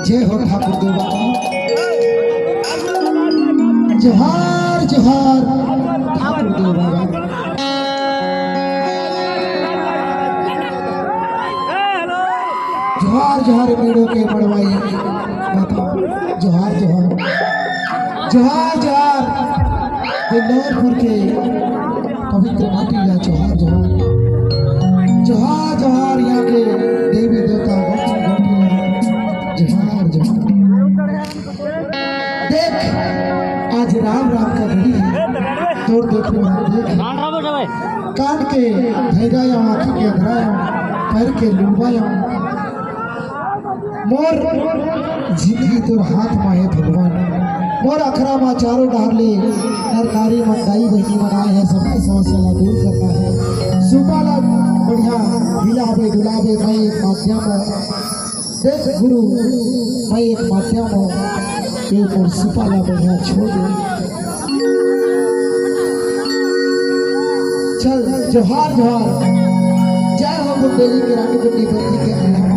जय हो ठाकुर देवा जोहार जोहार ठाकुर देवा जोहार जोहार मेड़ों के बड़वाई माता जोहार जोहार जोहार जोहार दिल्लोरपुर के पवित्र माटी या जोहार जोहार जोहार जोहार यहाँ के देवी देवता जोहार जोहार देख आज राम राम का घड़ी है तोड़ देखने वाला देख कान के धैर्या आँखी के अधराया पैर के लुबाया मोर जिंदगी तोर हाथ में है भगवान मोर अखरा में चारों डाले नर नारी मंदाई बहनी बनाए हैं सबकी समस्या दूर करना है सुपाला बढ़िया हिलावे डुलावे मैं एक माध्यम देख गुरु मैं एक माध्यम एक और सुपाला बढ़िया छोड़ दे चल जोहार जोहार जय हो बुंदेली की रानी बुंदी बंदी के अल्लाह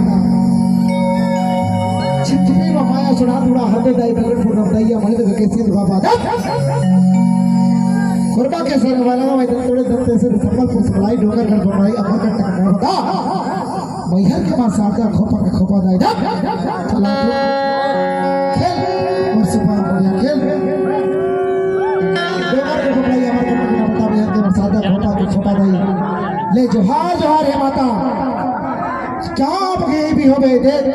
चित्तनी में माया सुना थोड़ा हटे दाई बगड़ फुट रमदाइया महिल के सिंध बाबा दा कुर्बा के सर वाला मैं थोड़े दत्ते से संबलपुर से लाई ढोकर कर बनाई अमर कर तक मोड़ दा मैहर के पास आकर खोपा दाई दा चला तो खेल और सुपा बढ़िया खेल ढोकर के बनाई अमर कर तक बता मैहर के सादा खोपा के खोपा दाई ले जोहार जोहार है माता क्या बगे भी हो गए देख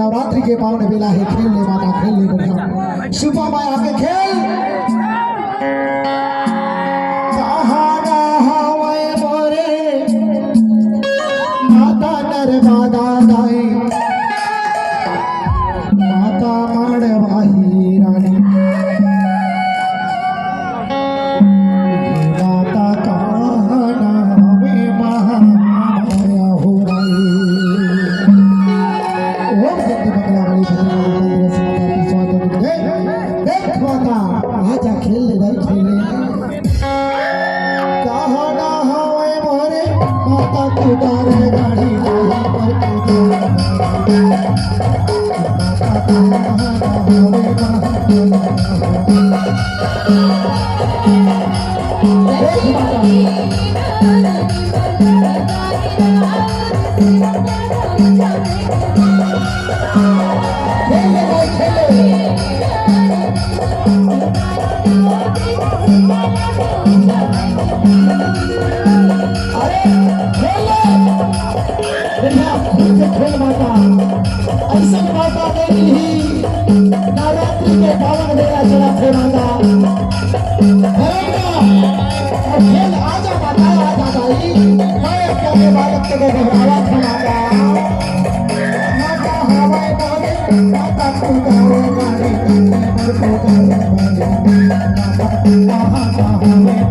नवरात्रि के पावन बेला है खेल ले माता खेल ले बढ़िया सुपा माया के खेल माता दाई माता माड़वाही रानी माता कहना हमें महामाया हो रही ओम सत्य मंगला वाली देख माता आजा खेल ले भाई खेल ले कहना हमें मोरे माता तुदारे गाड़ी खेल माता ऐसा माता देवी ही नवरात्रि के पावन बेला चला थे माता खेल आजा माता आजा दाई मैं अपने बालक के घबरावा था माता हवाए बोले माता तू गावे गाड़ी को गावे माता हमें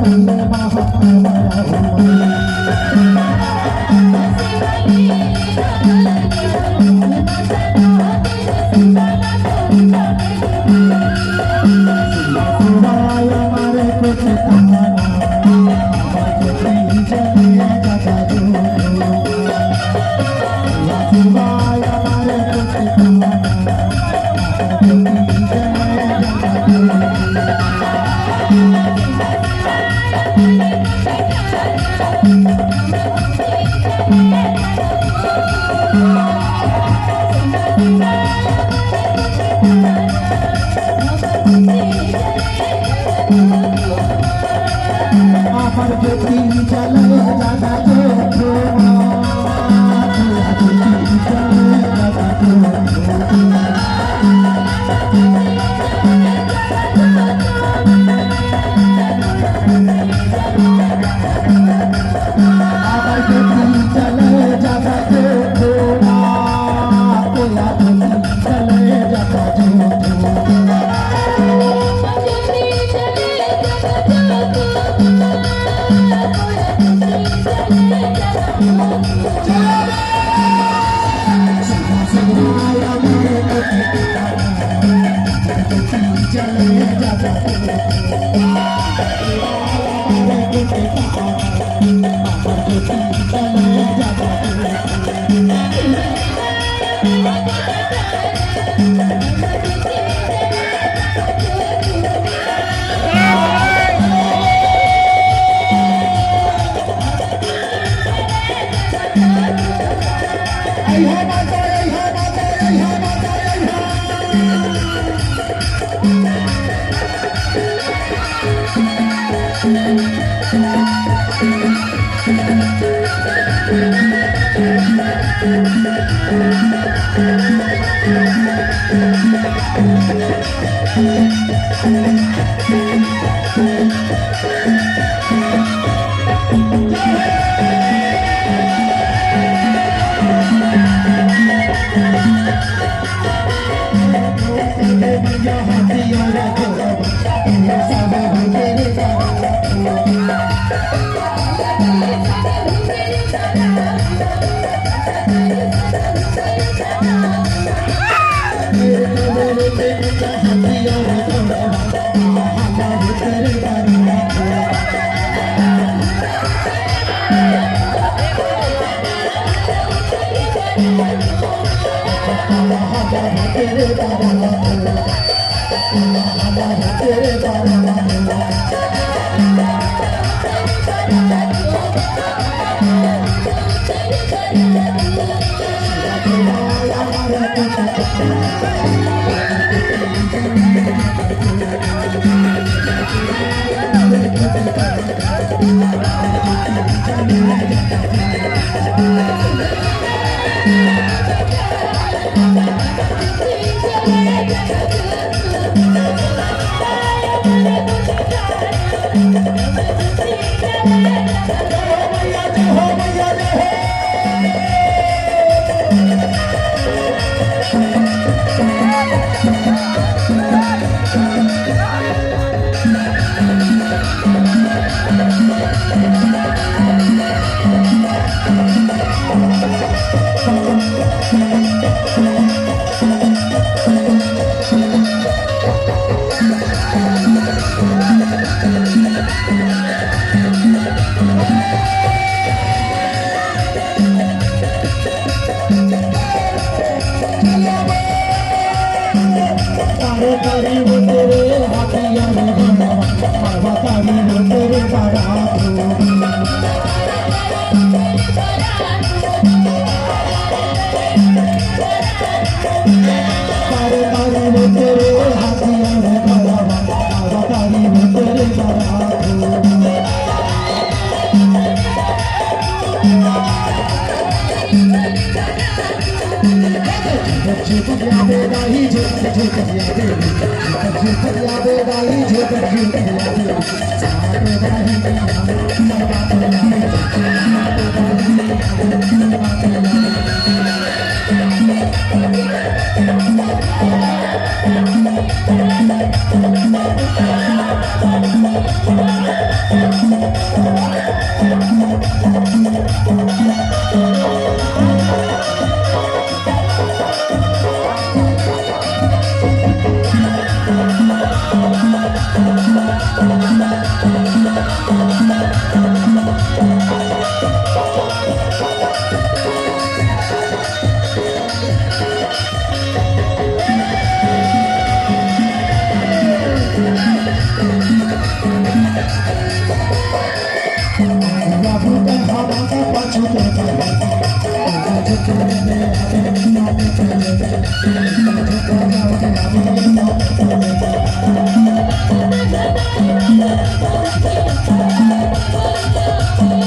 Thank you. Thank you.